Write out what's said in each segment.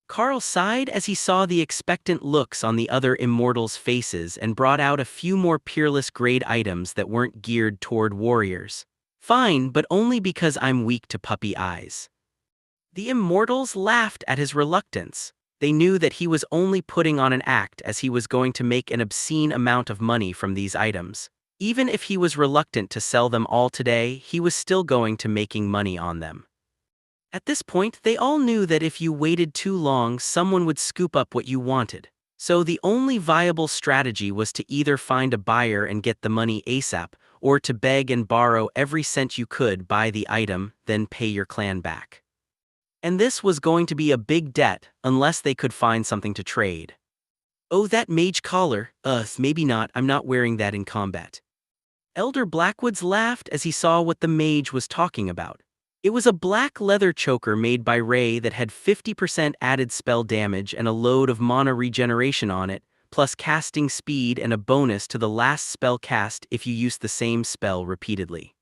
Carl sighed as he saw the expectant looks on the other immortals' faces and brought out a few more peerless grade items that weren't geared toward warriors. Fine, but only because I'm weak to puppy eyes. The immortals laughed at his reluctance. They knew that he was only putting on an act, as he was going to make an obscene amount of money from these items. Even if he was reluctant to sell them all today, he was still going to making money on them. At this point, they all knew that if you waited too long, someone would scoop up what you wanted. So the only viable strategy was to either find a buyer and get the money ASAP, or to beg and borrow every cent you could, buy the item, then pay your clan back. And this was going to be a big debt, unless they could find something to trade. Oh, that mage collar, maybe not, I'm not wearing that in combat. Elder Blackwoods laughed as he saw what the mage was talking about. It was a black leather choker made by Ray that had 50% added spell damage and a load of mana regeneration on it, plus casting speed and a bonus to the last spell cast if you use the same spell repeatedly.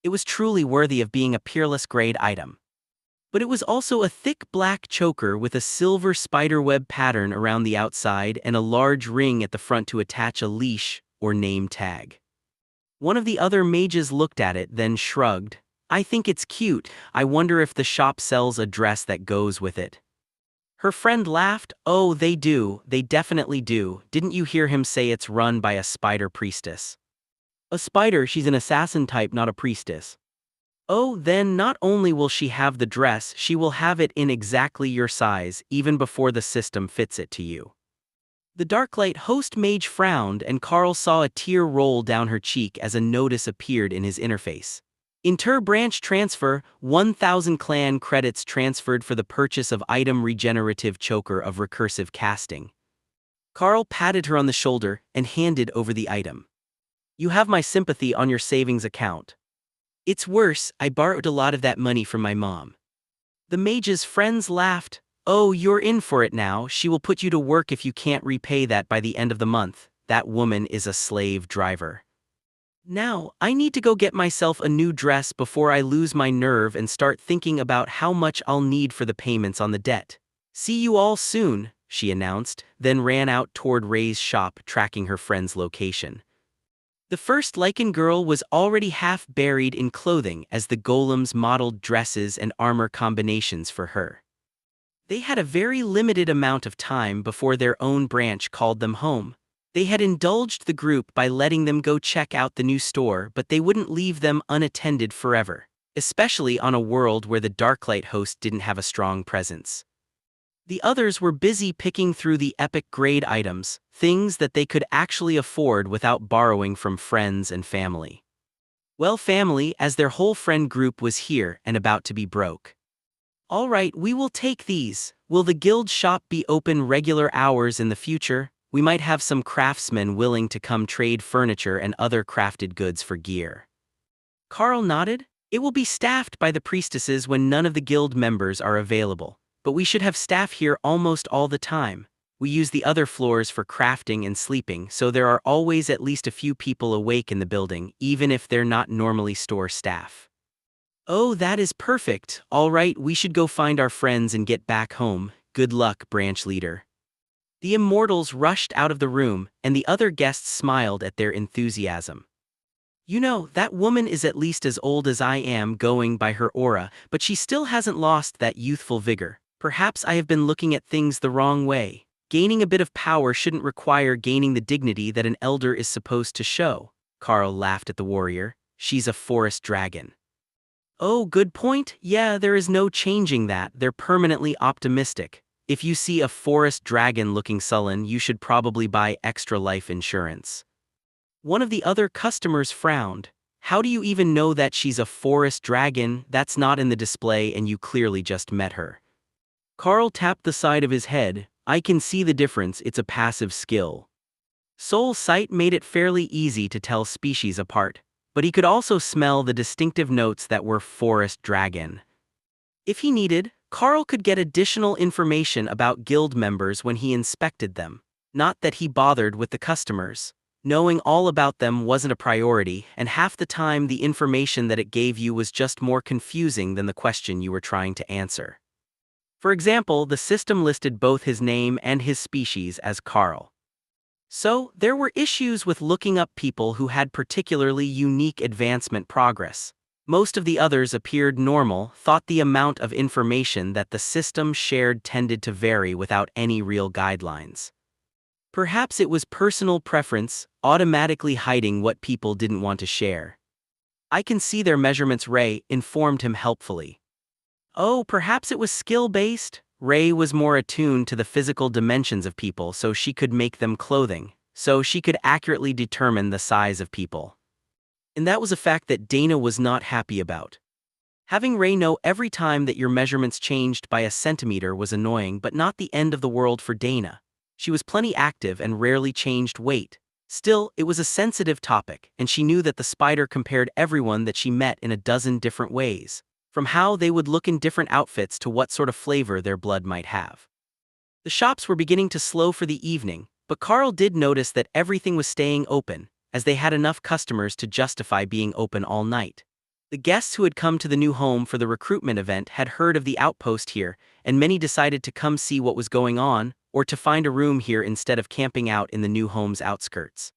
It was truly worthy of being a peerless grade item. But it was also a thick black choker with a silver spiderweb pattern around the outside and a large ring at the front to attach a leash or name tag. One of the other mages looked at it, then shrugged. I think it's cute. I wonder if the shop sells a dress that goes with it. Her friend laughed. Oh, they do. They definitely do. Didn't you hear him say it's run by a spider priestess? A spider? She's an assassin type, not a priestess. Oh, then not only will she have the dress, she will have it in exactly your size, even before the system fits it to you. The Darklight host mage frowned, and Carl saw a tear roll down her cheek as a notice appeared in his interface. Inter-branch transfer, 1,000 clan credits transferred for the purchase of item regenerative choker of recursive casting. Carl patted her on the shoulder and handed over the item. You have my sympathy on your savings account. It's worse, I borrowed a lot of that money from my mom. The mage's friends laughed. Oh, you're in for it now. She will put you to work if you can't repay that by the end of the month. That woman is a slave driver. Now, I need to go get myself a new dress before I lose my nerve and start thinking about how much I'll need for the payments on the debt. See you all soon, she announced, then ran out toward Ray's shop, tracking her friend's location. The first Lycan girl was already half buried in clothing as the golems modeled dresses and armor combinations for her. They had a very limited amount of time before their own branch called them home. They had indulged the group by letting them go check out the new store, but they wouldn't leave them unattended forever, especially on a world where the Darklight host didn't have a strong presence. The others were busy picking through the epic grade items, things that they could actually afford without borrowing from friends and family. Well, family, as their whole friend group was here and about to be broke. All right, we will take these. Will the guild shop be open regular hours in the future? We might have some craftsmen willing to come trade furniture and other crafted goods for gear. Carl nodded. It will be staffed by the priestesses when none of the guild members are available, but we should have staff here almost all the time. We use the other floors for crafting and sleeping, so there are always at least a few people awake in the building, even if they're not normally store staff. Oh, that is perfect. All right, we should go find our friends and get back home. Good luck, branch leader. The immortals rushed out of the room, and the other guests smiled at their enthusiasm. You know, that woman is at least as old as I am going by her aura, but she still hasn't lost that youthful vigor. Perhaps I have been looking at things the wrong way. Gaining a bit of power shouldn't require gaining the dignity that an elder is supposed to show. Carl laughed at the warrior. She's a forest dragon. Oh, good point. Yeah, there is no changing that. They're permanently optimistic. If you see a forest dragon looking sullen, you should probably buy extra life insurance. One of the other customers frowned. How do you even know that she's a forest dragon? That's not in the display and you clearly just met her. Carl tapped the side of his head. I can see the difference, it's a passive skill. Soul Sight made it fairly easy to tell species apart, but he could also smell the distinctive notes that were forest dragon. If he needed, Carl could get additional information about guild members when he inspected them. Not that he bothered with the customers. Knowing all about them wasn't a priority, and half the time the information that it gave you was just more confusing than the question you were trying to answer. For example, the system listed both his name and his species as Carl. So, there were issues with looking up people who had particularly unique advancement progress. Most of the others appeared normal, thought the amount of information that the system shared tended to vary without any real guidelines. Perhaps it was personal preference, automatically hiding what people didn't want to share. I can see their measurements, Ray informed him helpfully. Oh, perhaps it was skill-based? Ray was more attuned to the physical dimensions of people so she could make them clothing, so she could accurately determine the size of people. And that was a fact that Dana was not happy about. Having Ray know every time that your measurements changed by a centimeter was annoying but not the end of the world for Dana. She was plenty active and rarely changed weight. Still, it was a sensitive topic, and she knew that the spider compared everyone that she met in a dozen different ways, from how they would look in different outfits to what sort of flavor their blood might have. The shops were beginning to slow for the evening, but Carl did notice that everything was staying open, as they had enough customers to justify being open all night. The guests who had come to the new home for the recruitment event had heard of the outpost here, and many decided to come see what was going on, or to find a room here instead of camping out in the new home's outskirts.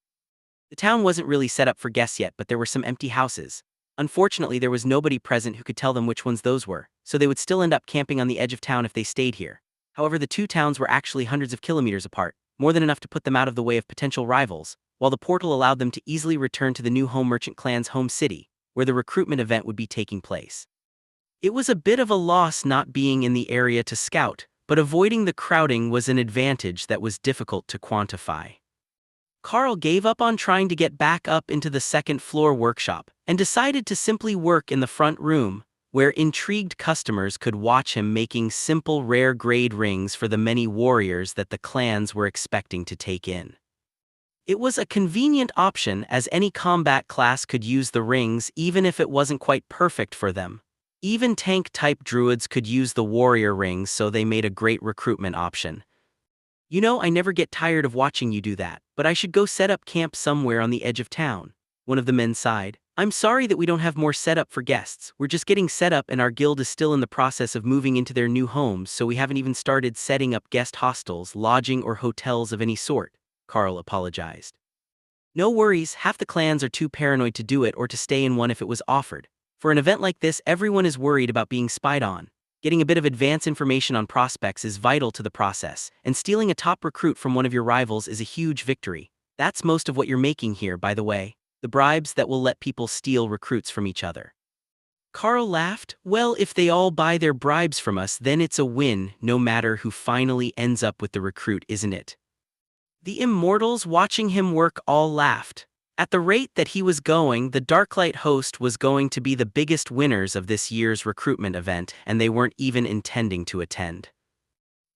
The town wasn't really set up for guests yet, but there were some empty houses. Unfortunately, there was nobody present who could tell them which ones those were, so they would still end up camping on the edge of town if they stayed here. However, the two towns were actually hundreds of kilometers apart, more than enough to put them out of the way of potential rivals, while the portal allowed them to easily return to the new home merchant clan's home city, where the recruitment event would be taking place. It was a bit of a loss not being in the area to scout, but avoiding the crowding was an advantage that was difficult to quantify. Carl gave up on trying to get back up into the second-floor workshop and decided to simply work in the front room, where intrigued customers could watch him making simple rare-grade rings for the many warriors that the clans were expecting to take in. It was a convenient option as any combat class could use the rings even if it wasn't quite perfect for them. Even tank-type druids could use the warrior rings, so they made a great recruitment option. You know, I never get tired of watching you do that, but I should go set up camp somewhere on the edge of town. One of the men sighed. I'm sorry that we don't have more setup for guests. We're just getting set up and our guild is still in the process of moving into their new homes, so we haven't even started setting up guest hostels, lodging, or hotels of any sort, Carl apologized. No worries, half the clans are too paranoid to do it or to stay in one if it was offered. For an event like this, everyone is worried about being spied on. Getting a bit of advance information on prospects is vital to the process, and stealing a top recruit from one of your rivals is a huge victory. That's most of what you're making here, by the way. The bribes that will let people steal recruits from each other. Carl laughed. Well, if they all buy their bribes from us, then it's a win, no matter who finally ends up with the recruit, isn't it? The immortals watching him work all laughed. At the rate that he was going, the Darklight host was going to be the biggest winners of this year's recruitment event, and they weren't even intending to attend.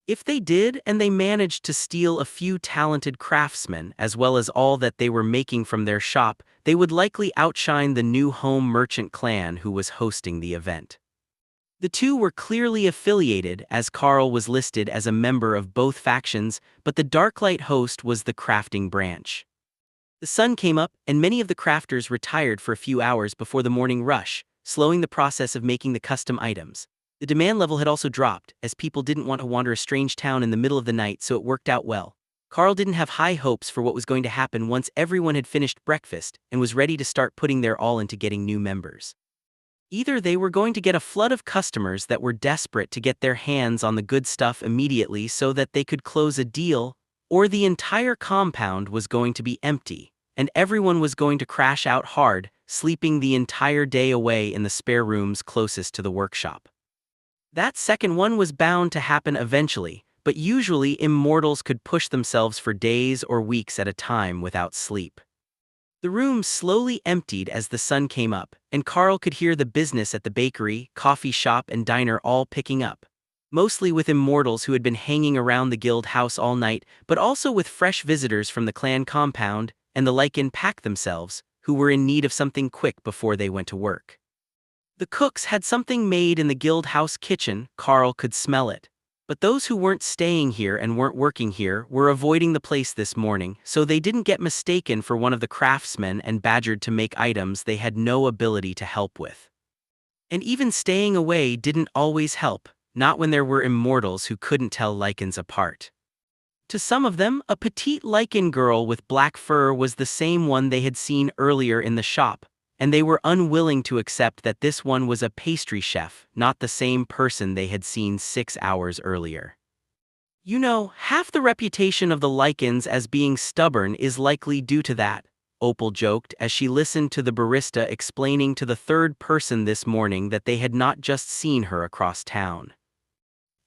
If they did, and they managed to steal a few talented craftsmen, as well as all that they were making from their shop, they would likely outshine the new home merchant clan who was hosting the event. The two were clearly affiliated, as Carl was listed as a member of both factions, but the Darklight host was the crafting branch. The sun came up, and many of the crafters retired for a few hours before the morning rush, slowing the process of making the custom items. The demand level had also dropped, as people didn't want to wander a strange town in the middle of the night, so it worked out well. Carl didn't have high hopes for what was going to happen once everyone had finished breakfast and was ready to start putting their all into getting new members. Either they were going to get a flood of customers that were desperate to get their hands on the good stuff immediately so that they could close a deal, or the entire compound was going to be empty, and everyone was going to crash out hard, sleeping the entire day away in the spare rooms closest to the workshop. That second one was bound to happen eventually, but usually immortals could push themselves for days or weeks at a time without sleep. The room slowly emptied as the sun came up, and Carl could hear the business at the bakery, coffee shop, and diner all picking up. Mostly with immortals who had been hanging around the guild house all night, but also with fresh visitors from the clan compound, and the Lycan pack themselves, who were in need of something quick before they went to work. The cooks had something made in the guild house kitchen. Carl could smell it. But those who weren't staying here and weren't working here were avoiding the place this morning, so they didn't get mistaken for one of the craftsmen and badgered to make items they had no ability to help with. And even staying away didn't always help. not when there were immortals who couldn't tell lichens apart. To some of them, a petite lichen girl with black fur was the same one they had seen earlier in the shop, and they were unwilling to accept that this one was a pastry chef, not the same person they had seen 6 hours earlier. You know, half the reputation of the lichens as being stubborn is likely due to that, Opal joked as she listened to the barista explaining to the third person this morning that they had not just seen her across town.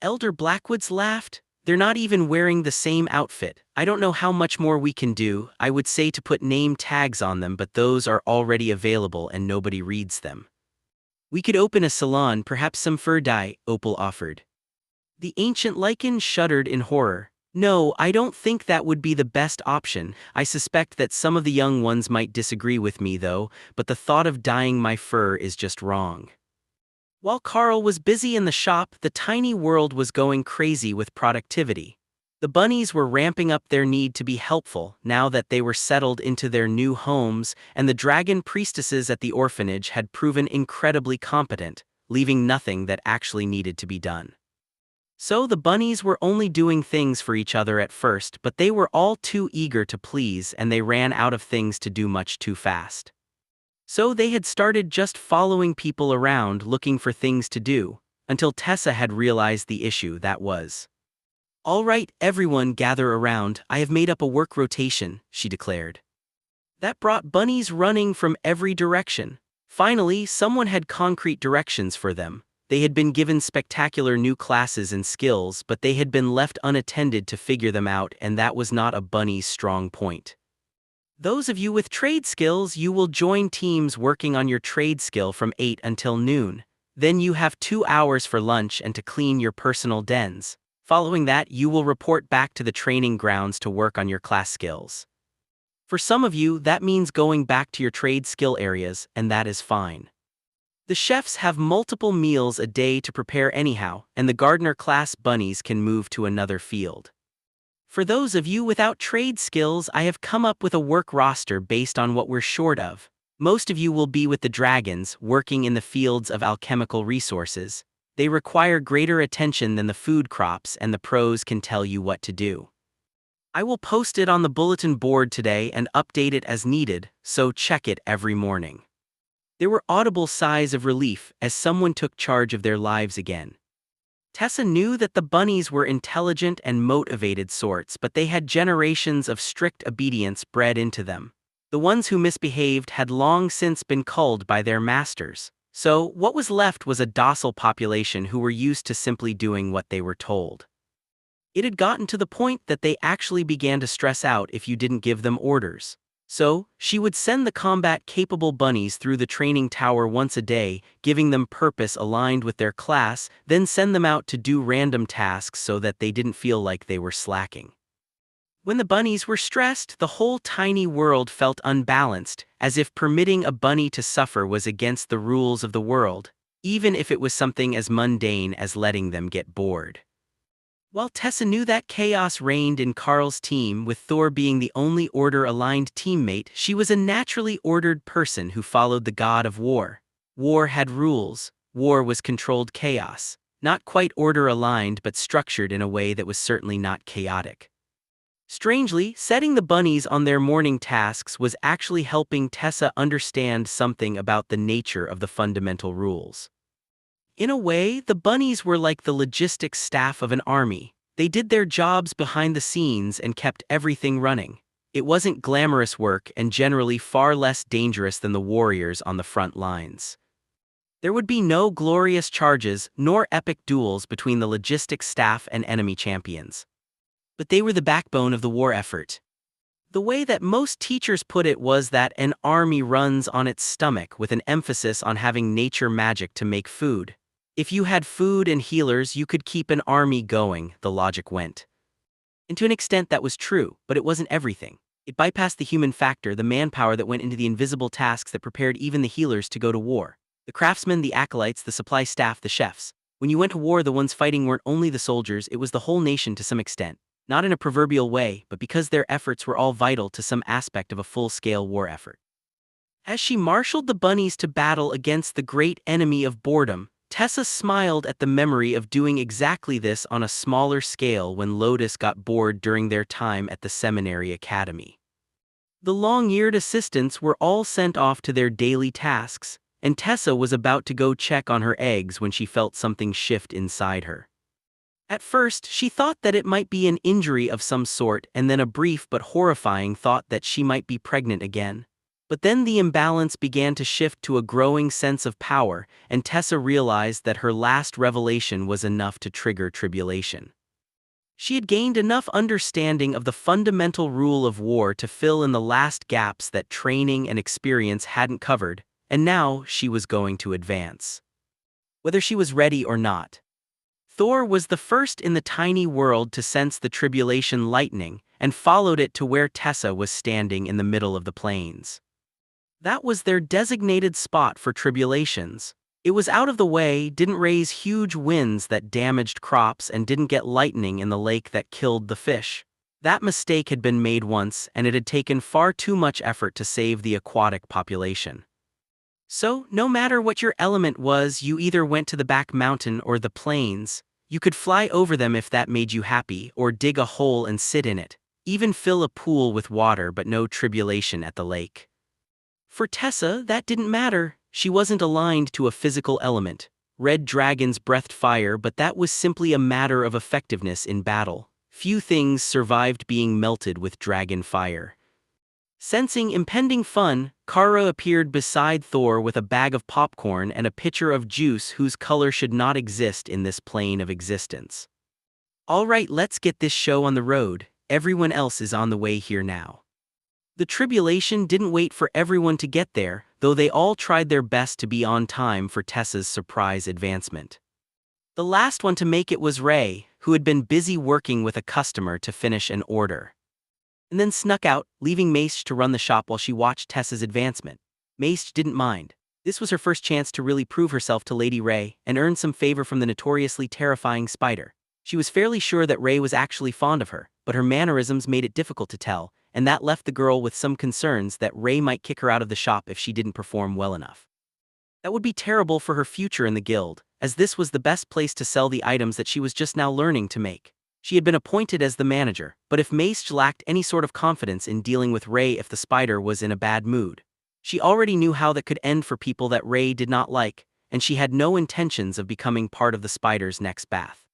Elder Blackwoods laughed. They're not even wearing the same outfit. I don't know how much more we can do. I would say to put name tags on them, but those are already available and nobody reads them. We could open a salon, perhaps some fur dye, Opal offered. The ancient lichen shuddered in horror. No, I don't think that would be the best option. I suspect that some of the young ones might disagree with me though, but the thought of dyeing my fur is just wrong. While Carl was busy in the shop, the tiny world was going crazy with productivity. The bunnies were ramping up their need to be helpful now that they were settled into their new homes, and the dragon priestesses at the orphanage had proven incredibly competent, leaving nothing that actually needed to be done. So the bunnies were only doing things for each other at first, but they were all too eager to please and they ran out of things to do much too fast. So they had started just following people around looking for things to do, until Tessa had realized the issue that was. All right, everyone gather around, I have made up a work rotation, she declared. That brought bunnies running from every direction. Finally, someone had concrete directions for them. They had been given spectacular new classes and skills, but they had been left unattended to figure them out, and that was not a bunny's strong point. Those of you with trade skills, you will join teams working on your trade skill from 8 until noon. Then you have 2 hours for lunch and to clean your personal dens. Following that, you will report back to the training grounds to work on your class skills. For some of you, that means going back to your trade skill areas, and that is fine. The chefs have multiple meals a day to prepare anyhow, and the gardener class bunnies can move to another field. For those of you without trade skills, I have come up with a work roster based on what we're short of. Most of you will be with the dragons, working in the fields of alchemical resources. They require greater attention than the food crops, and the pros can tell you what to do. I will post it on the bulletin board today and update it as needed, so check it every morning. There were audible sighs of relief as someone took charge of their lives again. Tessa knew that the bunnies were intelligent and motivated sorts, but they had generations of strict obedience bred into them. The ones who misbehaved had long since been culled by their masters, so what was left was a docile population who were used to simply doing what they were told. It had gotten to the point that they actually began to stress out if you didn't give them orders. So, she would send the combat-capable bunnies through the training tower once a day, giving them purpose aligned with their class, then send them out to do random tasks so that they didn't feel like they were slacking. When the bunnies were stressed, the whole tiny world felt unbalanced, as if permitting a bunny to suffer was against the rules of the world, even if it was something as mundane as letting them get bored. While Tessa knew that chaos reigned in Carl's team, with Thor being the only order-aligned teammate, she was a naturally ordered person who followed the god of war. War had rules. War was controlled chaos. Not quite order-aligned, but structured in a way that was certainly not chaotic. Strangely, setting the bunnies on their morning tasks was actually helping Tessa understand something about the nature of the fundamental rules. In a way, the bunnies were like the logistics staff of an army. They did their jobs behind the scenes and kept everything running. It wasn't glamorous work and generally far less dangerous than the warriors on the front lines. There would be no glorious charges nor epic duels between the logistics staff and enemy champions. But they were the backbone of the war effort. The way that most teachers put it was that an army runs on its stomach, with an emphasis on having nature magic to make food. If you had food and healers, you could keep an army going, the logic went. And to an extent that was true, but it wasn't everything. It bypassed the human factor, the manpower that went into the invisible tasks that prepared even the healers to go to war. The craftsmen, the acolytes, the supply staff, the chefs. When you went to war, the ones fighting weren't only the soldiers, it was the whole nation to some extent. Not in a proverbial way, but because their efforts were all vital to some aspect of a full-scale war effort. As she marshaled the bunnies to battle against the great enemy of boredom, Tessa smiled at the memory of doing exactly this on a smaller scale when Lotus got bored during their time at the seminary academy. The long-eared assistants were all sent off to their daily tasks, and Tessa was about to go check on her eggs when she felt something shift inside her. At first, she thought that it might be an injury of some sort, and then a brief but horrifying thought that she might be pregnant again. But then the imbalance began to shift to a growing sense of power, and Tessa realized that her last revelation was enough to trigger tribulation. She had gained enough understanding of the fundamental rule of war to fill in the last gaps that training and experience hadn't covered, and now she was going to advance. Whether she was ready or not. Thor was the first in the tiny world to sense the tribulation lightning and followed it to where Tessa was standing in the middle of the plains. That was their designated spot for tribulations. It was out of the way, didn't raise huge winds that damaged crops, and didn't get lightning in the lake that killed the fish. That mistake had been made once, and it had taken far too much effort to save the aquatic population. So, no matter what your element was, you either went to the back mountain or the plains. You could fly over them if that made you happy, or dig a hole and sit in it, even fill a pool with water but no tribulation at the lake. For Tessa, that didn't matter. She wasn't aligned to a physical element. Red dragons breathed fire, but that was simply a matter of effectiveness in battle. Few things survived being melted with dragon fire. Sensing impending fun, Kara appeared beside Thor with a bag of popcorn and a pitcher of juice whose color should not exist in this plane of existence. All right, let's get this show on the road. Everyone else is on the way here now. The tribulation didn't wait for everyone to get there, though they all tried their best to be on time for Tessa's surprise advancement. The last one to make it was Ray, who had been busy working with a customer to finish an order. And then snuck out, leaving Mace to run the shop while she watched Tessa's advancement. Mace didn't mind. This was her first chance to really prove herself to Lady Ray and earn some favor from the notoriously terrifying spider. She was fairly sure that Ray was actually fond of her, but her mannerisms made it difficult to tell, and that left the girl with some concerns that Ray might kick her out of the shop if she didn't perform well enough. That would be terrible for her future in the guild, as this was the best place to sell the items that she was just now learning to make. She had been appointed as the manager, but if Mace lacked any sort of confidence in dealing with Ray if the spider was in a bad mood, she already knew how that could end for people that Ray did not like, and she had no intentions of becoming part of the spider's next bath.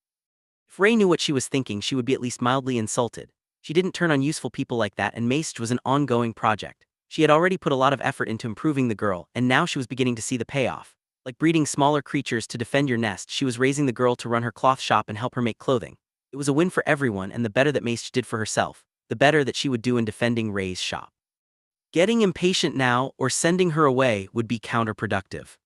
If Ray knew what she was thinking, she would be at least mildly insulted. She didn't turn on useful people like that, and Mace was an ongoing project. She had already put a lot of effort into improving the girl, and now she was beginning to see the payoff. Like breeding smaller creatures to defend your nest, she was raising the girl to run her cloth shop and help her make clothing. It was a win for everyone, and the better that Mace did for herself, the better that she would do in defending Ray's shop. Getting impatient now or sending her away would be counterproductive.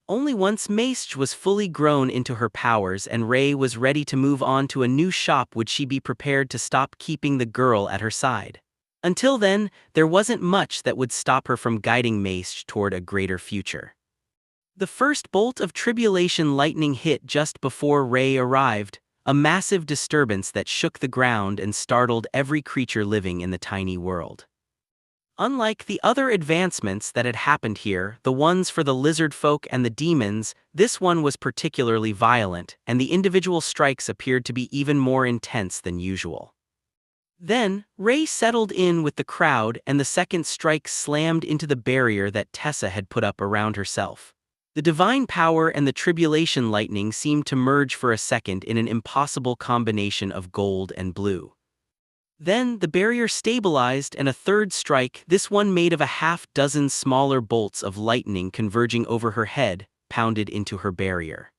Only once Mace was fully grown into her powers and Ray was ready to move on to a new shop would she be prepared to stop keeping the girl at her side. Until then, there wasn't much that would stop her from guiding Mace toward a greater future. The first bolt of tribulation lightning hit just before Ray arrived, a massive disturbance that shook the ground and startled every creature living in the tiny world. Unlike the other advancements that had happened here, the ones for the lizard folk and the demons, this one was particularly violent, and the individual strikes appeared to be even more intense than usual. Then, Ray settled in with the crowd and the second strike slammed into the barrier that Tessa had put up around herself. The divine power and the tribulation lightning seemed to merge for a second in an impossible combination of gold and blue. Then, the barrier stabilized and a third strike, this one made of a half-dozen smaller bolts of lightning converging over her head, pounded into her barrier.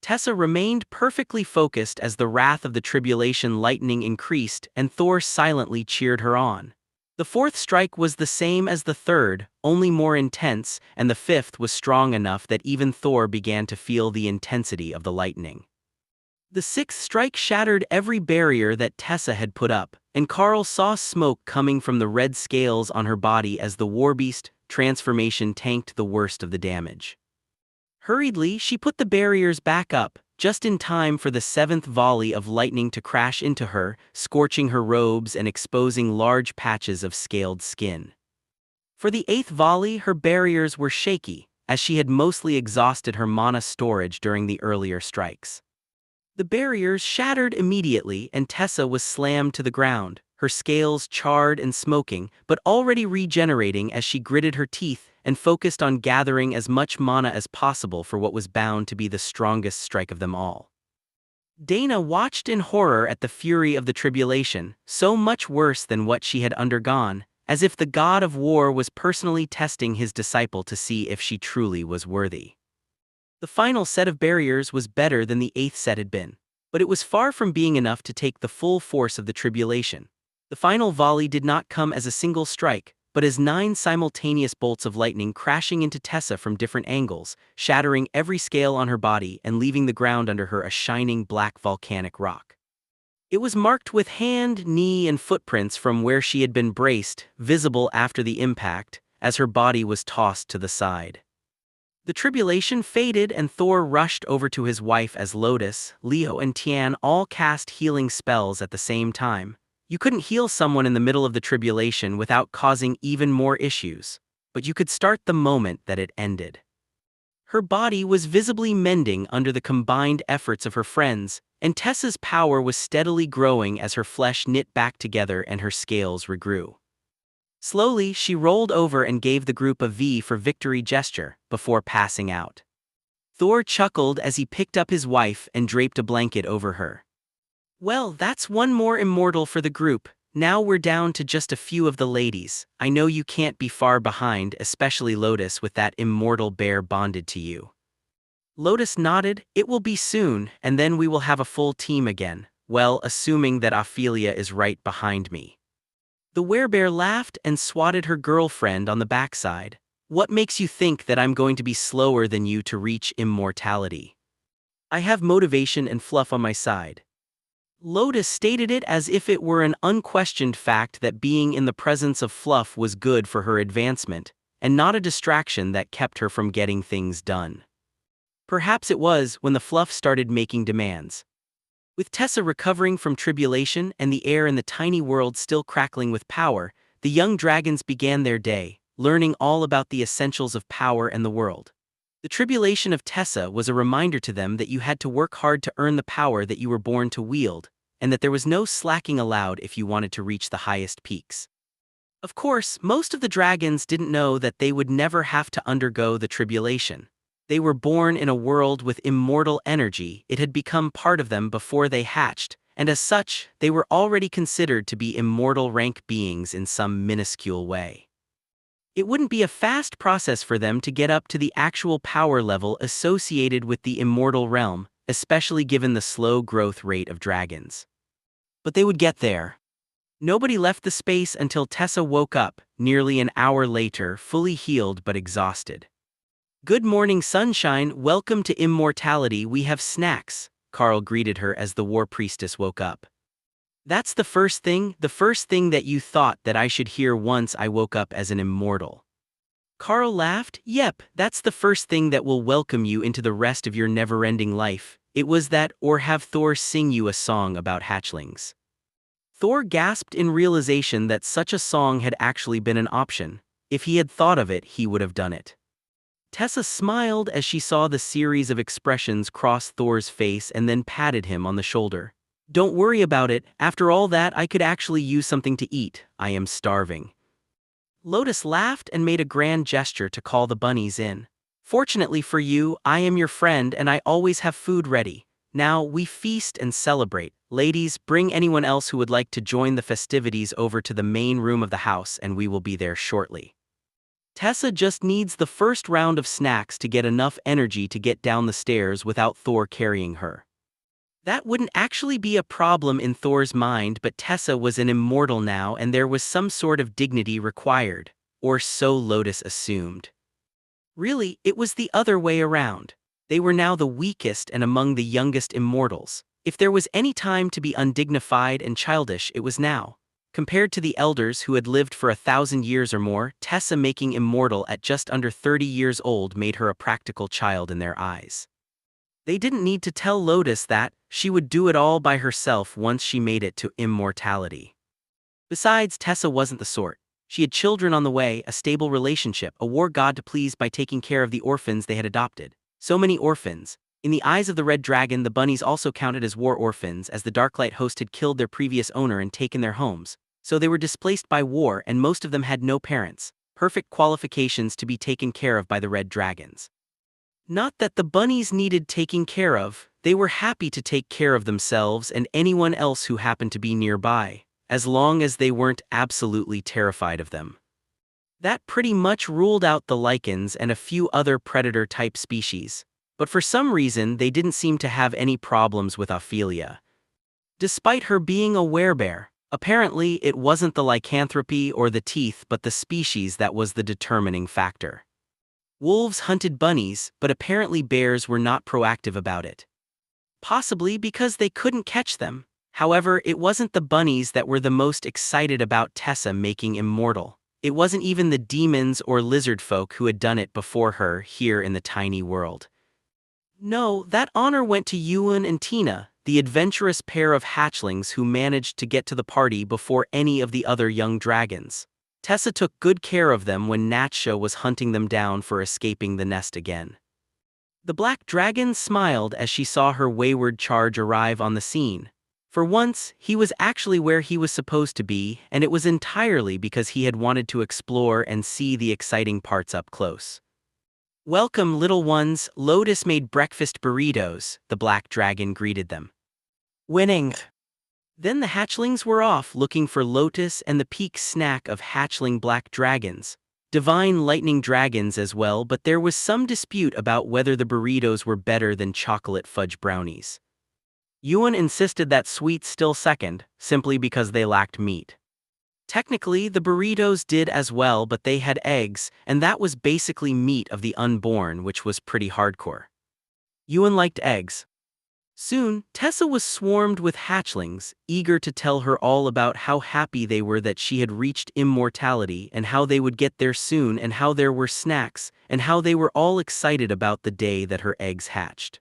Tessa remained perfectly focused as the wrath of the tribulation lightning increased and Thor silently cheered her on. The fourth strike was the same as the third, only more intense, and the fifth was strong enough that even Thor began to feel the intensity of the lightning. The sixth strike shattered every barrier that Tessa had put up, and Carl saw smoke coming from the red scales on her body as the warbeast transformation tanked the worst of the damage. Hurriedly, she put the barriers back up, just in time for the seventh volley of lightning to crash into her, scorching her robes and exposing large patches of scaled skin. For the eighth volley, her barriers were shaky, as she had mostly exhausted her mana storage during the earlier strikes. The barriers shattered immediately and Tessa was slammed to the ground, her scales charred and smoking, but already regenerating as she gritted her teeth and focused on gathering as much mana as possible for what was bound to be the strongest strike of them all. Dana watched in horror at the fury of the tribulation, so much worse than what she had undergone, as if the god of war was personally testing his disciple to see if she truly was worthy. The final set of barriers was better than the 8th set had been, but it was far from being enough to take the full force of the tribulation. The final volley did not come as a single strike, but as 9 simultaneous bolts of lightning crashing into Tessa from different angles, shattering every scale on her body and leaving the ground under her a shining black volcanic rock. It was marked with hand, knee, and footprints from where she had been braced, visible after the impact, as her body was tossed to the side. The tribulation faded and Thor rushed over to his wife as Lotus, Leo, and Tian all cast healing spells at the same time. You couldn't heal someone in the middle of the tribulation without causing even more issues, but you could start the moment that it ended. Her body was visibly mending under the combined efforts of her friends, and Tessa's power was steadily growing as her flesh knit back together and her scales regrew. Slowly, she rolled over and gave the group a V for victory gesture, before passing out. Thor chuckled as he picked up his wife and draped a blanket over her. Well, that's one more immortal for the group. Now we're down to just a few of the ladies. I know you can't be far behind, especially Lotus with that immortal bear bonded to you. Lotus nodded. It will be soon, and then we will have a full team again. Well, assuming that Ophelia is right behind me. The werebear laughed and swatted her girlfriend on the backside. What makes you think that I'm going to be slower than you to reach immortality? I have motivation and fluff on my side. Lotus stated it as if it were an unquestioned fact that being in the presence of Fluff was good for her advancement, and not a distraction that kept her from getting things done. Perhaps it was when the Fluff started making demands. With Tessa recovering from tribulation and the air in the tiny world still crackling with power, the young dragons began their day, learning all about the essentials of power and the world. The tribulation of Tessa was a reminder to them that you had to work hard to earn the power that you were born to wield, and that there was no slacking allowed if you wanted to reach the highest peaks. Of course, most of the dragons didn't know that they would never have to undergo the tribulation. They were born in a world with immortal energy. It had become part of them before they hatched, and as such, they were already considered to be immortal rank beings in some minuscule way. It wouldn't be a fast process for them to get up to the actual power level associated with the immortal realm, especially given the slow growth rate of dragons. But they would get there. Nobody left the space until Tessa woke up, nearly an hour later, fully healed but exhausted. Good morning, sunshine. Welcome to immortality. We have snacks, Carl greeted her as the war priestess woke up. That's the first thing that you thought that I should hear once I woke up as an immortal. Carl laughed. Yep, that's the first thing that will welcome you into the rest of your never-ending life. It was that, or have Thor sing you a song about hatchlings. Thor gasped in realization that such a song had actually been an option. If he had thought of it, he would have done it. Tessa smiled as she saw the series of expressions cross Thor's face and then patted him on the shoulder. Don't worry about it, after all that I could actually use something to eat. I am starving. Lotus laughed and made a grand gesture to call the bunnies in. Fortunately for you, I am your friend and I always have food ready. Now we feast and celebrate. Ladies, bring anyone else who would like to join the festivities over to the main room of the house and we will be there shortly. Tessa just needs the first round of snacks to get enough energy to get down the stairs without Thor carrying her. That wouldn't actually be a problem in Thor's mind, but Tessa was an immortal now and there was some sort of dignity required, or so Lotus assumed. Really, it was the other way around. They were now the weakest and among the youngest immortals. If there was any time to be undignified and childish, it was now. Compared to the elders who had lived for 1,000 years or more, Tessa making immortal at just under 30 years old made her a practical child in their eyes. They didn't need to tell Lotus that she would do it all by herself once she made it to immortality. Besides, Tessa wasn't the sort. She had children on the way, a stable relationship, a war god to please by taking care of the orphans they had adopted. So many orphans. In the eyes of the Red Dragon, the bunnies also counted as war orphans, as the Darklight host had killed their previous owner and taken their homes. So they were displaced by war, and most of them had no parents. Perfect qualifications to be taken care of by the Red Dragons. Not that the bunnies needed taking care of, they were happy to take care of themselves and anyone else who happened to be nearby, as long as they weren't absolutely terrified of them. That pretty much ruled out the lichens and a few other predator-type species. But for some reason, they didn't seem to have any problems with Ophelia. Despite her being a werebear, apparently it wasn't the lycanthropy or the teeth but the species that was the determining factor. Wolves hunted bunnies, but apparently bears were not proactive about it. Possibly because they couldn't catch them. However, it wasn't the bunnies that were the most excited about Tessa making immortal. It wasn't even the demons or lizard folk who had done it before her here in the tiny world. No, that honor went to Ewan and Tina, the adventurous pair of hatchlings who managed to get to the party before any of the other young dragons. Tessa took good care of them when Natsha was hunting them down for escaping the nest again. The black dragon smiled as she saw her wayward charge arrive on the scene. For once, he was actually where he was supposed to be, and it was entirely because he had wanted to explore and see the exciting parts up close. "Welcome, little ones, Lotus made breakfast burritos," the black dragon greeted them. "Winning." Then the hatchlings were off looking for Lotus and the peak snack of hatchling black dragons. Divine lightning dragons as well, but there was some dispute about whether the burritos were better than chocolate fudge brownies. Ewan insisted that sweets still second, simply because they lacked meat. Technically, the burritos did as well, but they had eggs, and that was basically meat of the unborn, which was pretty hardcore. Ewan liked eggs. Soon, Tessa was swarmed with hatchlings, eager to tell her all about how happy they were that she had reached immortality and how they would get there soon and how there were snacks and how they were all excited about the day that her eggs hatched.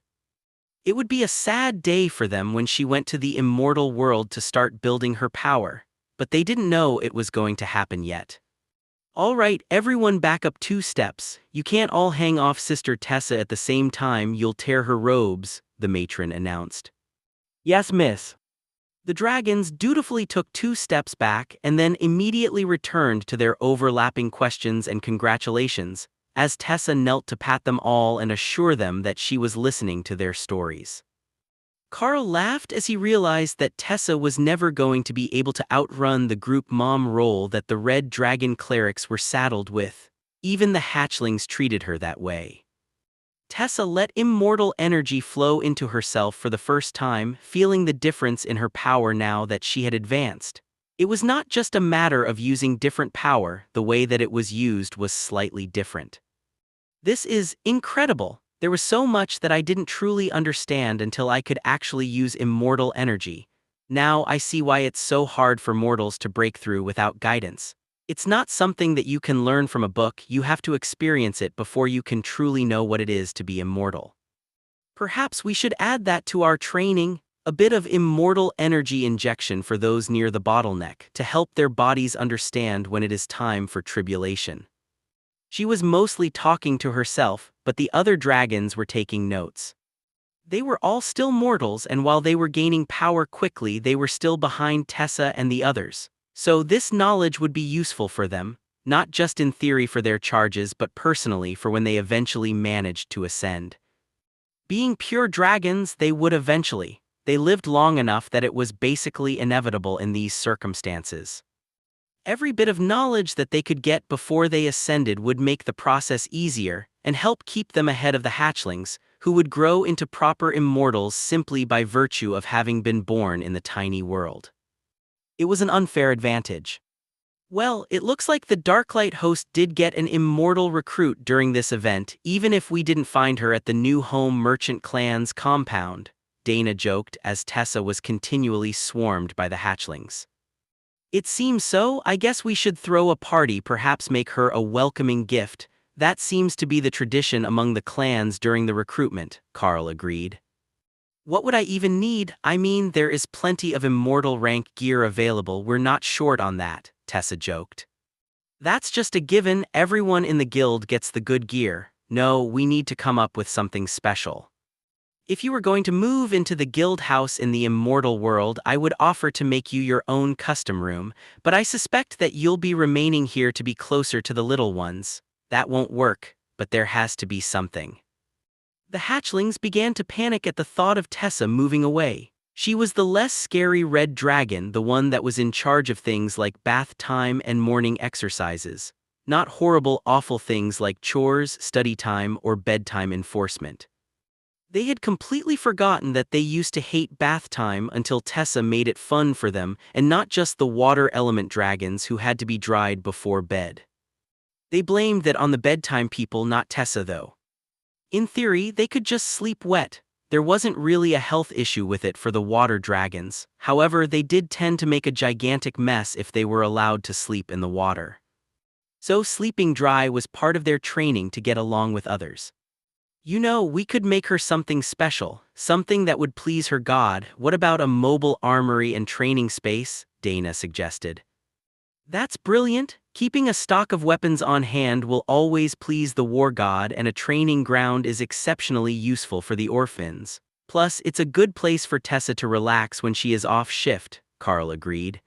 It would be a sad day for them when she went to the immortal world to start building her power, but they didn't know it was going to happen yet. "All right, everyone back up 2 steps. You can't all hang off Sister Tessa at the same time, you'll tear her robes," the matron announced. "Yes, miss." The dragons dutifully took 2 steps back and then immediately returned to their overlapping questions and congratulations, as Tessa knelt to pat them all and assure them that she was listening to their stories. Carl laughed as he realized that Tessa was never going to be able to outrun the group mom role that the Red Dragon clerics were saddled with. Even the hatchlings treated her that way. Tessa let immortal energy flow into herself for the first time, feeling the difference in her power now that she had advanced. It was not just a matter of using different power, the way that it was used was slightly different. "This is incredible. There was so much that I didn't truly understand until I could actually use immortal energy. Now I see why it's so hard for mortals to break through without guidance. It's not something that you can learn from a book, you have to experience it before you can truly know what it is to be immortal. Perhaps we should add that to our training, a bit of immortal energy injection for those near the bottleneck to help their bodies understand when it is time for tribulation." She was mostly talking to herself, but the other dragons were taking notes. They were all still mortals, and while they were gaining power quickly, they were still behind Tessa and the others. So this knowledge would be useful for them, not just in theory for their charges but personally for when they eventually managed to ascend. Being pure dragons, they would eventually. They lived long enough that it was basically inevitable in these circumstances. Every bit of knowledge that they could get before they ascended would make the process easier and help keep them ahead of the hatchlings, who would grow into proper immortals simply by virtue of having been born in the tiny world. It was an unfair advantage. Well, it looks like the Darklight host did get an immortal recruit during this event, even if we didn't find her at the New Home Merchant Clan's compound, Dana joked as Tessa was continually swarmed by the hatchlings. "It seems so. I guess we should throw a party, perhaps make her a welcoming gift. That seems to be the tradition among the clans during the recruitment," Carl agreed. "What would I even need? I mean, there is plenty of immortal rank gear available, we're not short on that," Tessa joked. That's just a given, everyone in the guild gets the good gear. No, we need to come up with something special. If you were going to move into the guild house in the immortal world, I would offer to make you your own custom room, but I suspect that you'll be remaining here to be closer to the little ones. That won't work, but there has to be something. The hatchlings began to panic at the thought of Tessa moving away. She was the less scary red dragon, the one that was in charge of things like bath time and morning exercises, not horrible, awful things like chores, study time, or bedtime enforcement. They had completely forgotten that they used to hate bath time until Tessa made it fun for them, and not just the water element dragons who had to be dried before bed. They blamed that on the bedtime people, not Tessa though. In theory, they could just sleep wet. There wasn't really a health issue with it for the water dragons. However, they did tend to make a gigantic mess if they were allowed to sleep in the water. So sleeping dry was part of their training to get along with others. You know, we could make her something special, something that would please her god. What about a mobile armory and training space? Dana suggested. That's brilliant. Keeping a stock of weapons on hand will always please the war god, and a training ground is exceptionally useful for the orphans. Plus, it's a good place for Tessa to relax when she is off shift, Carl agreed.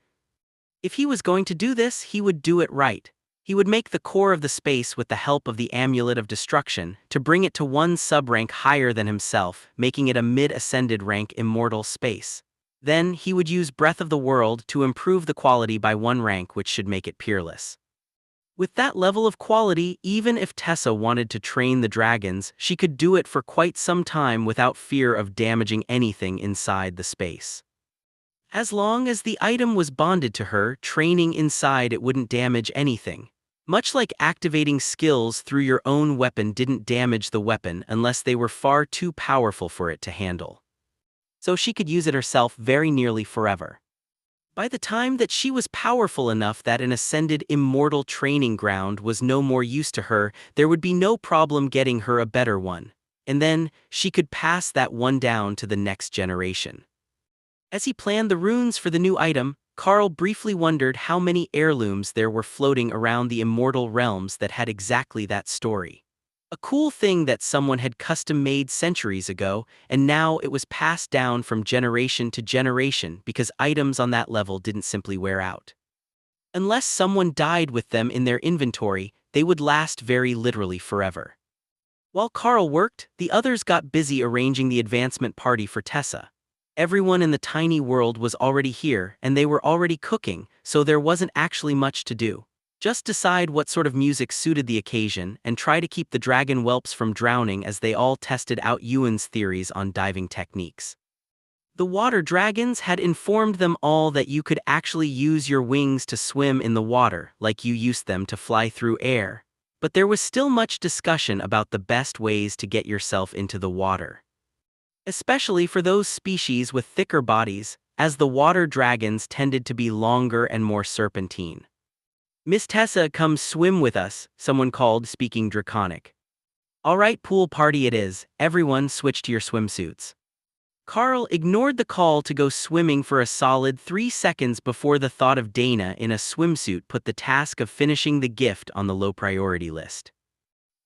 If he was going to do this, he would do it right. He would make the core of the space with the help of the Amulet of Destruction to bring it to one sub-rank higher than himself, making it a mid-ascended rank immortal space. Then, he would use Breath of the World to improve the quality by one rank, which should make it peerless. With that level of quality, even if Tessa wanted to train the dragons, she could do it for quite some time without fear of damaging anything inside the space. As long as the item was bonded to her, training inside it wouldn't damage anything. Much like activating skills through your own weapon didn't damage the weapon unless they were far too powerful for it to handle. So she could use it herself very nearly forever. By the time that she was powerful enough that an ascended immortal training ground was no more use to her, there would be no problem getting her a better one. And then, she could pass that one down to the next generation. As he planned the runes for the new item, Carl briefly wondered how many heirlooms there were floating around the immortal realms that had exactly that story. A cool thing that someone had custom-made centuries ago, and now it was passed down from generation to generation because items on that level didn't simply wear out. Unless someone died with them in their inventory, they would last very literally forever. While Carl worked, the others got busy arranging the advancement party for Tessa. Everyone in the tiny world was already here, and they were already cooking, so there wasn't actually much to do. Just decide what sort of music suited the occasion and try to keep the dragon whelps from drowning as they all tested out Ewan's theories on diving techniques. The water dragons had informed them all that you could actually use your wings to swim in the water, like you used them to fly through air. But there was still much discussion about the best ways to get yourself into the water. Especially for those species with thicker bodies, as the water dragons tended to be longer and more serpentine. "Miss Tessa, come swim with us," someone called, speaking Draconic. "All right, pool party it is, everyone switch to your swimsuits." Carl ignored the call to go swimming for a solid 3 seconds before the thought of Dana in a swimsuit put the task of finishing the gift on the low priority list.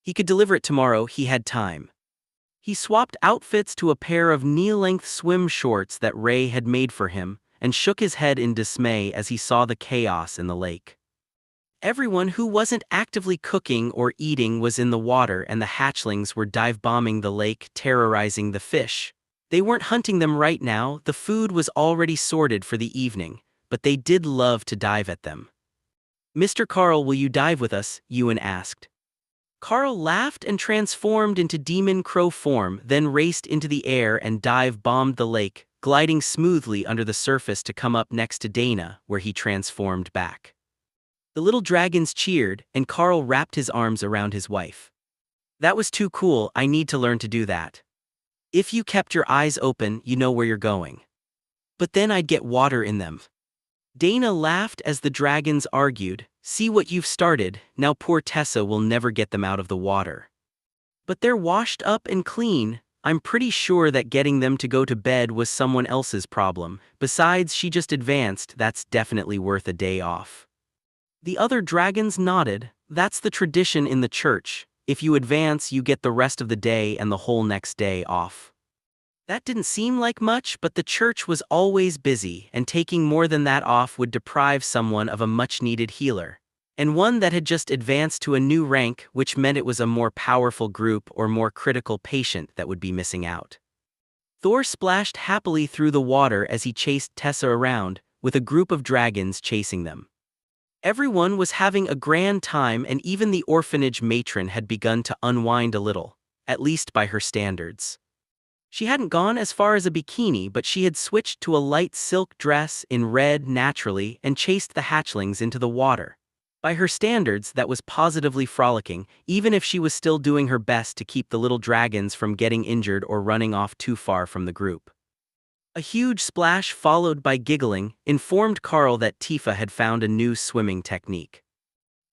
He could deliver it tomorrow, he had time. He swapped outfits to a pair of knee-length swim shorts that Ray had made for him, and shook his head in dismay as he saw the chaos in the lake. Everyone who wasn't actively cooking or eating was in the water, and the hatchlings were dive-bombing the lake, terrorizing the fish. They weren't hunting them right now, the food was already sorted for the evening, but they did love to dive at them. "Mr. Carl, will you dive with us?" Ewan asked. Carl laughed and transformed into demon crow form, then raced into the air and dive-bombed the lake, gliding smoothly under the surface to come up next to Dana, where he transformed back. The little dragons cheered, and Carl wrapped his arms around his wife. "That was too cool, I need to learn to do that. If you kept your eyes open, you know where you're going." "But then I'd get water in them." Dana laughed as the dragons argued, "See what you've started, now poor Tessa will never get them out of the water." "But they're washed up and clean. I'm pretty sure that getting them to go to bed was someone else's problem. Besides, she just advanced, that's definitely worth a day off." The other dragons nodded. That's the tradition in the church. If you advance, you get the rest of the day and the whole next day off. That didn't seem like much, but the church was always busy, and taking more than that off would deprive someone of a much-needed healer. And one that had just advanced to a new rank, which meant it was a more powerful group or more critical patient that would be missing out. Thor splashed happily through the water as he chased Tessa around, with a group of dragons chasing them. Everyone was having a grand time, and even the orphanage matron had begun to unwind a little, at least by her standards. She hadn't gone as far as a bikini, but she had switched to a light silk dress in red naturally and chased the hatchlings into the water. By her standards, that was positively frolicking, even if she was still doing her best to keep the little dragons from getting injured or running off too far from the group. A huge splash followed by giggling informed Carl that Tifa had found a new swimming technique.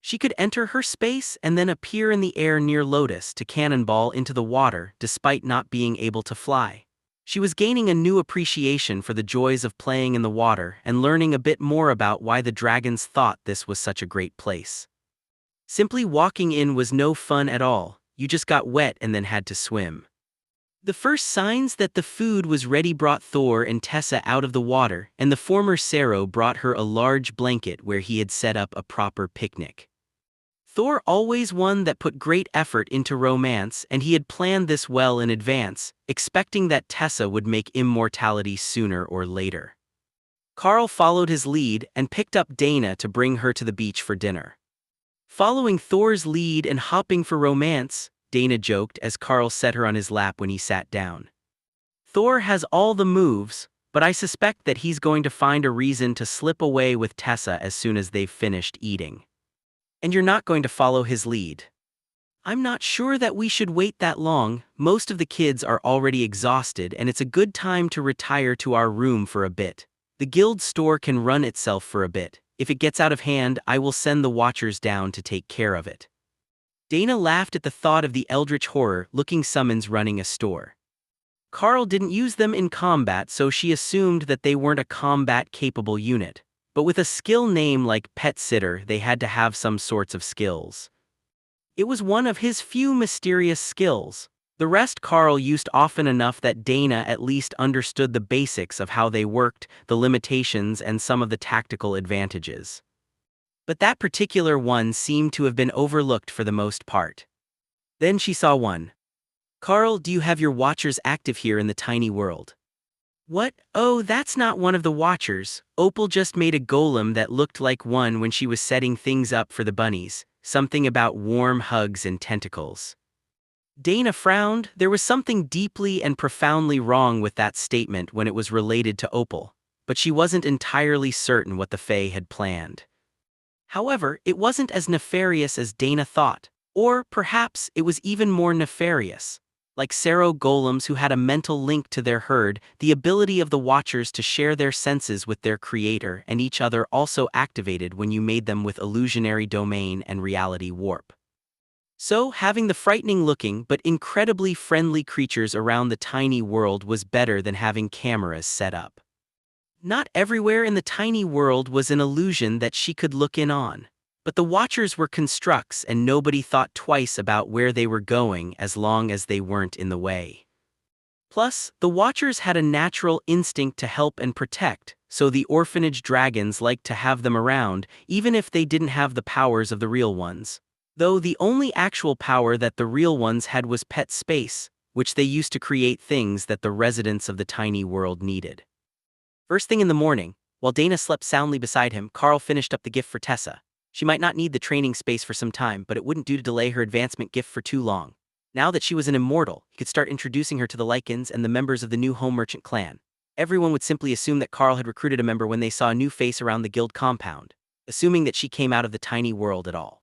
She could enter her space and then appear in the air near Lotus to cannonball into the water despite not being able to fly. She was gaining a new appreciation for the joys of playing in the water and learning a bit more about why the dragons thought this was such a great place. Simply walking in was no fun at all, you just got wet and then had to swim. The first signs that the food was ready brought Thor and Tessa out of the water, and the former Sero brought her a large blanket where he had set up a proper picnic. Thor always one that put great effort into romance, and he had planned this well in advance, expecting that Tessa would make immortality sooner or later. Carl followed his lead and picked up Dana to bring her to the beach for dinner. Following Thor's lead and hopping for romance, Dana joked as Carl set her on his lap when he sat down. Thor has all the moves, but I suspect that he's going to find a reason to slip away with Tessa as soon as they've finished eating. And you're not going to follow his lead. I'm not sure that we should wait that long. Most of the kids are already exhausted, and it's a good time to retire to our room for a bit. The guild store can run itself for a bit. If it gets out of hand, I will send the watchers down to take care of it. Dana laughed at the thought of the eldritch horror-looking summons running a store. Carl didn't use them in combat, so she assumed that they weren't a combat-capable unit. But with a skill name like Pet Sitter, they had to have some sorts of skills. It was one of his few mysterious skills. The rest Carl used often enough that Dana at least understood the basics of how they worked, the limitations, and some of the tactical advantages. But that particular one seemed to have been overlooked for the most part. Then she saw one. "Carl, do you have your watchers active here in the tiny world?" "What? Oh, that's not one of the watchers. Opal just made a golem that looked like one when she was setting things up for the bunnies. Something about warm hugs and tentacles." Dana frowned. There was something deeply and profoundly wrong with that statement when it was related to Opal, but she wasn't entirely certain what the Fae had planned. However, it wasn't as nefarious as Dana thought, or perhaps it was even more nefarious. Like Sero golems who had a mental link to their herd, the ability of the Watchers to share their senses with their creator and each other also activated when you made them with illusionary domain and reality warp. So, having the frightening-looking but incredibly friendly creatures around the tiny world was better than having cameras set up. Not everywhere in the tiny world was an illusion that she could look in on. But the Watchers were constructs, and nobody thought twice about where they were going as long as they weren't in the way. Plus, the Watchers had a natural instinct to help and protect, so the orphanage dragons liked to have them around, even if they didn't have the powers of the real ones. Though the only actual power that the real ones had was pet space, which they used to create things that the residents of the tiny world needed. First thing in the morning, while Dana slept soundly beside him, Carl finished up the gift for Tessa. She might not need the training space for some time, but it wouldn't do to delay her advancement gift for too long. Now that she was an immortal, he could start introducing her to the Lycans and the members of the new home merchant clan. Everyone would simply assume that Carl had recruited a member when they saw a new face around the guild compound, assuming that she came out of the tiny world at all.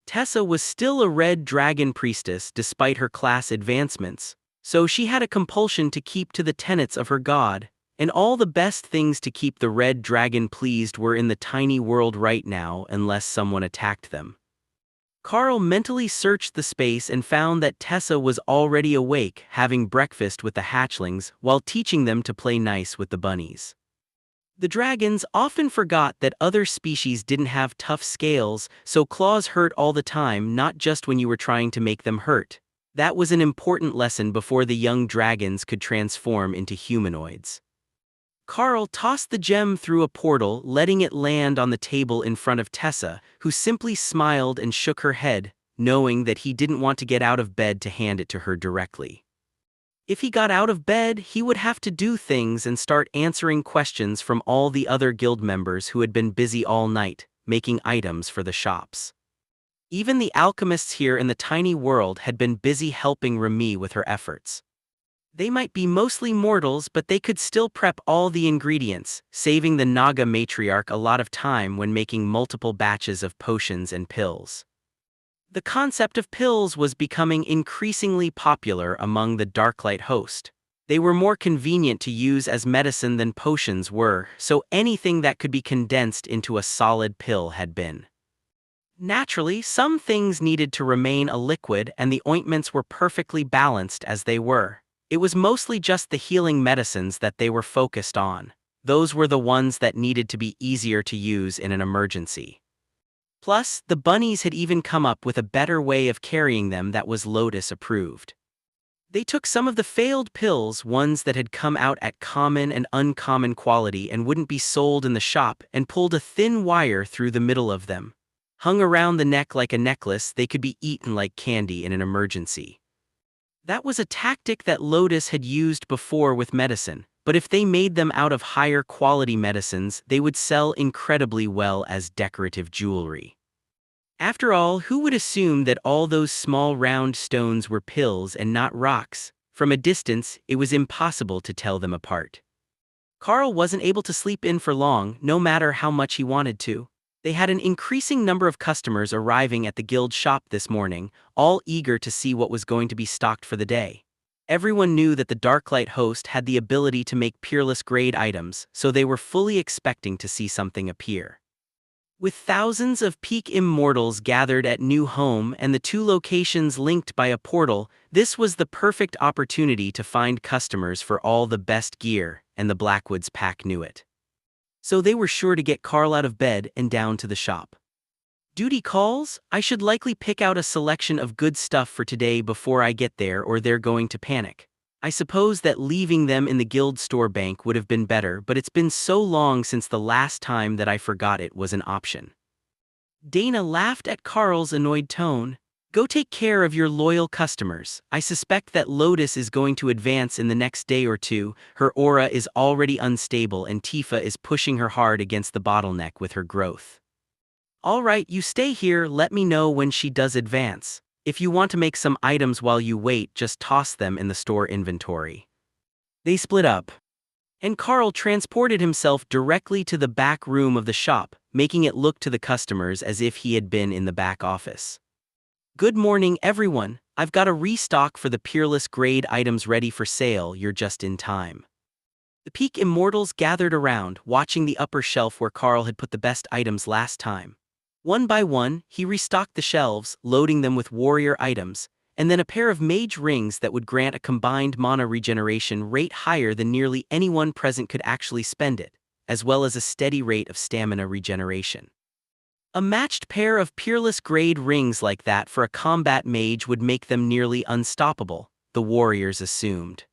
Tessa was still a red dragon priestess despite her class advancements, so she had a compulsion to keep to the tenets of her god. And all the best things to keep the red dragon pleased were in the tiny world right now unless someone attacked them. Carl mentally searched the space and found that Tessa was already awake, having breakfast with the hatchlings while teaching them to play nice with the bunnies. The dragons often forgot that other species didn't have tough scales, so claws hurt all the time, not just when you were trying to make them hurt. That was an important lesson before the young dragons could transform into humanoids. Carl tossed the gem through a portal, letting it land on the table in front of Tessa, who simply smiled and shook her head, knowing that he didn't want to get out of bed to hand it to her directly. If he got out of bed, he would have to do things and start answering questions from all the other guild members who had been busy all night, making items for the shops. Even the alchemists here in the tiny world had been busy helping Remy with her efforts. They might be mostly mortals, but they could still prep all the ingredients, saving the Naga matriarch a lot of time when making multiple batches of potions and pills. The concept of pills was becoming increasingly popular among the Darklight host. They were more convenient to use as medicine than potions were, so anything that could be condensed into a solid pill had been. Naturally, some things needed to remain a liquid, and the ointments were perfectly balanced as they were. It was mostly just the healing medicines that they were focused on. Those were the ones that needed to be easier to use in an emergency. Plus, the bunnies had even come up with a better way of carrying them that was Lotus approved. They took some of the failed pills, ones that had come out at common and uncommon quality and wouldn't be sold in the shop, and pulled a thin wire through the middle of them. Hung around the neck like a necklace, they could be eaten like candy in an emergency. That was a tactic that Lotus had used before with medicine, but if they made them out of higher quality medicines, they would sell incredibly well as decorative jewelry. After all, who would assume that all those small round stones were pills and not rocks? From a distance, it was impossible to tell them apart. Carl wasn't able to sleep in for long, no matter how much he wanted to. They had an increasing number of customers arriving at the guild shop this morning, all eager to see what was going to be stocked for the day. Everyone knew that the Darklight host had the ability to make peerless grade items, so they were fully expecting to see something appear. With thousands of peak immortals gathered at New Home and the two locations linked by a portal, this was the perfect opportunity to find customers for all the best gear, and the Blackwoods pack knew it. So they were sure to get Carl out of bed and down to the shop. Duty calls? I should likely pick out a selection of good stuff for today before I get there, or they're going to panic. I suppose that leaving them in the guild store bank would have been better, but it's been so long since the last time that I forgot it was an option. Dana laughed at Carl's annoyed tone. Go take care of your loyal customers. I suspect that Lotus is going to advance in the next day or two. Her aura is already unstable and Tifa is pushing her hard against the bottleneck with her growth. All right, you stay here, let me know when she does advance. If you want to make some items while you wait, just toss them in the store inventory. They split up, and Carl transported himself directly to the back room of the shop, making it look to the customers as if he had been in the back office. Good morning, everyone. I've got a restock for the peerless grade items ready for sale. You're just in time. The peak immortals gathered around, watching the upper shelf where Carl had put the best items last time. One by one, he restocked the shelves, loading them with warrior items, and then a pair of mage rings that would grant a combined mana regeneration rate higher than nearly anyone present could actually spend it, as well as a steady rate of stamina regeneration. A matched pair of peerless grade rings like that for a combat mage would make them nearly unstoppable, the warriors assumed.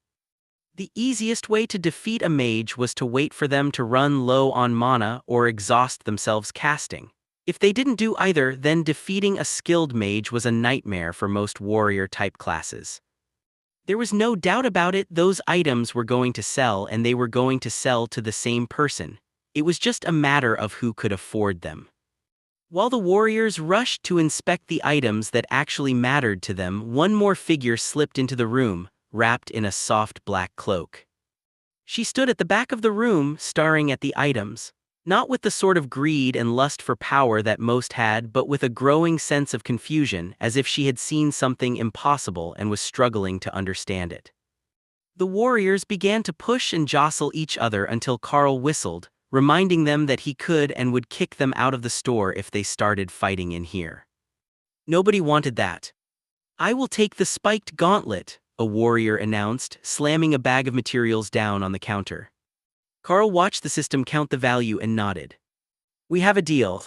The easiest way to defeat a mage was to wait for them to run low on mana or exhaust themselves casting. If they didn't do either, then defeating a skilled mage was a nightmare for most warrior-type classes. There was no doubt about it, those items were going to sell, and they were going to sell to the same person. It was just a matter of who could afford them. While the warriors rushed to inspect the items that actually mattered to them, one more figure slipped into the room, wrapped in a soft black cloak. She stood at the back of the room, staring at the items, not with the sort of greed and lust for power that most had, but with a growing sense of confusion, as if she had seen something impossible and was struggling to understand it. The warriors began to push and jostle each other until Carl whistled, reminding them that he could and would kick them out of the store if they started fighting in here. Nobody wanted that. I will take the spiked gauntlet, a warrior announced, slamming a bag of materials down on the counter. Carl watched the system count the value and nodded. We have a deal.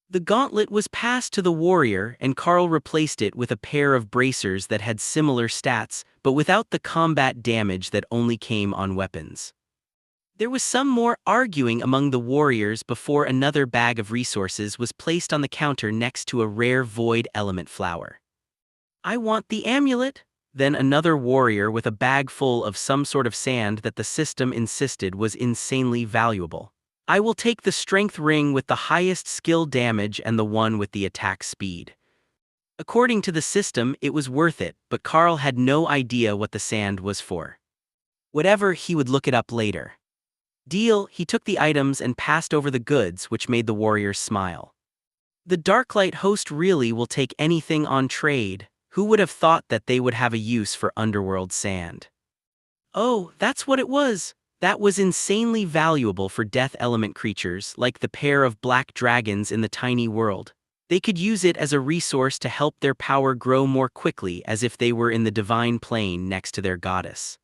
The gauntlet was passed to the warrior, and Carl replaced it with a pair of bracers that had similar stats, but without the combat damage that only came on weapons. There was some more arguing among the warriors before another bag of resources was placed on the counter next to a rare void element flower. I want the amulet. Then another warrior with a bag full of some sort of sand that the system insisted was insanely valuable. I will take the strength ring with the highest skill damage and the one with the attack speed. According to the system, it was worth it, but Carl had no idea what the sand was for. Whatever, he would look it up later. Deal, he took the items and passed over the goods, which made the warriors smile. The Darklight host really will take anything on trade. Who would have thought that they would have a use for underworld sand? Oh, that's what it was. That was insanely valuable for death element creatures, like the pair of black dragons in the tiny world. They could use it as a resource to help their power grow more quickly, as if they were in the divine plane next to their goddess.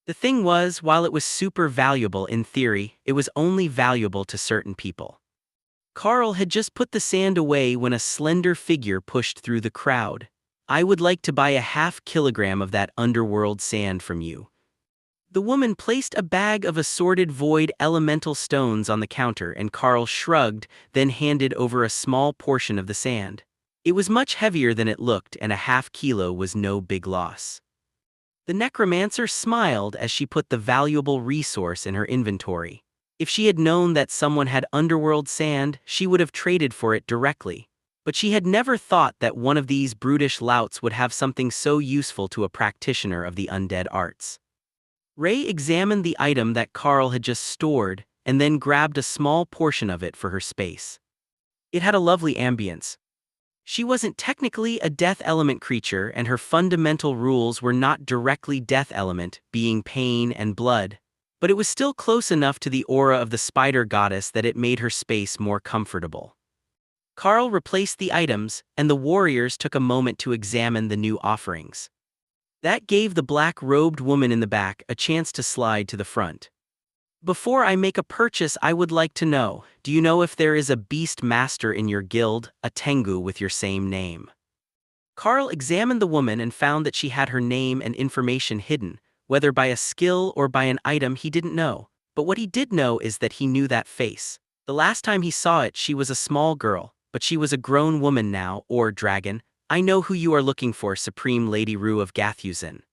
The thing was, while it was super valuable in theory, it was only valuable to certain people. Carl had just put the sand away when a slender figure pushed through the crowd. I would like to buy a ½ kilogram of that underworld sand from you. The woman placed a bag of assorted void elemental stones on the counter, and Carl shrugged, then handed over a small portion of the sand. It was much heavier than it looked, and a ½ kilo was no big loss. The necromancer smiled as she put the valuable resource in her inventory. If she had known that someone had underworld sand, she would have traded for it directly. But she had never thought that one of these brutish louts would have something so useful to a practitioner of the undead arts. Ray examined the item that Carl had just stored, and then grabbed a small portion of it for her space. It had a lovely ambience. She wasn't technically a death element creature, and her fundamental rules were not directly death element, being pain and blood, but it was still close enough to the aura of the spider goddess that it made her space more comfortable. Carl replaced the items, and the warriors took a moment to examine the new offerings. That gave the black-robed woman in the back a chance to slide to the front. Before I make a purchase, I would like to know, do you know if there is a beast master in your guild, a tengu with your same name? Carl examined the woman and found that she had her name and information hidden, whether by a skill or by an item he didn't know, but what he did know is that he knew that face. The last time he saw it, she was a small girl, but she was a grown woman now, or dragon. I know who you are looking for, Supreme Lady Rue of Gathuzin.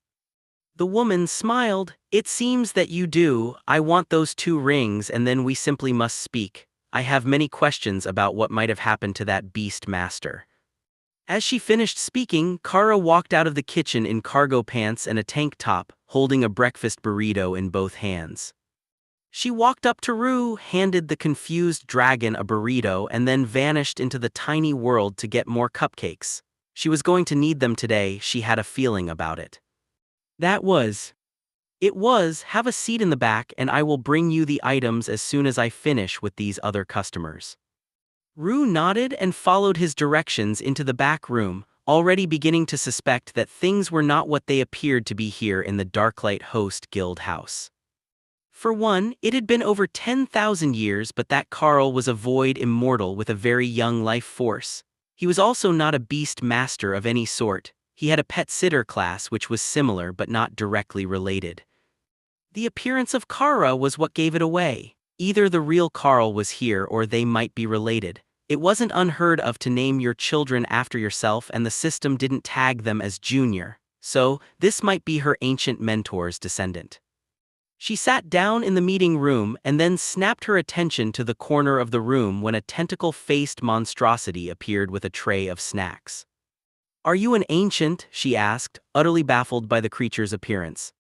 The woman smiled. It seems that you do. I want those 2 rings, and then we simply must speak. I have many questions about what might have happened to that beast master. As she finished speaking, Kara walked out of the kitchen in cargo pants and a tank top, holding a breakfast burrito in both hands. She walked up to Rue, handed the confused dragon a burrito, and then vanished into the tiny world to get more cupcakes. She was going to need them today, she had a feeling about it. It was, have a seat in the back and I will bring you the items as soon as I finish with these other customers. Rue nodded and followed his directions into the back room, already beginning to suspect that things were not what they appeared to be here in the Darklight Host Guild house. For one, it had been over 10,000 years, but that Carl was a void immortal with a very young life force. He was also not a beast master of any sort. He had a pet sitter class which was similar but not directly related. The appearance of Kara was what gave it away. Either the real Carl was here or they might be related. It wasn't unheard of to name your children after yourself, and the system didn't tag them as junior, so this might be her ancient mentor's descendant. She sat down in the meeting room and then snapped her attention to the corner of the room when a tentacle-faced monstrosity appeared with a tray of snacks. "Are you an ancient?" she asked, utterly baffled by the creature's appearance.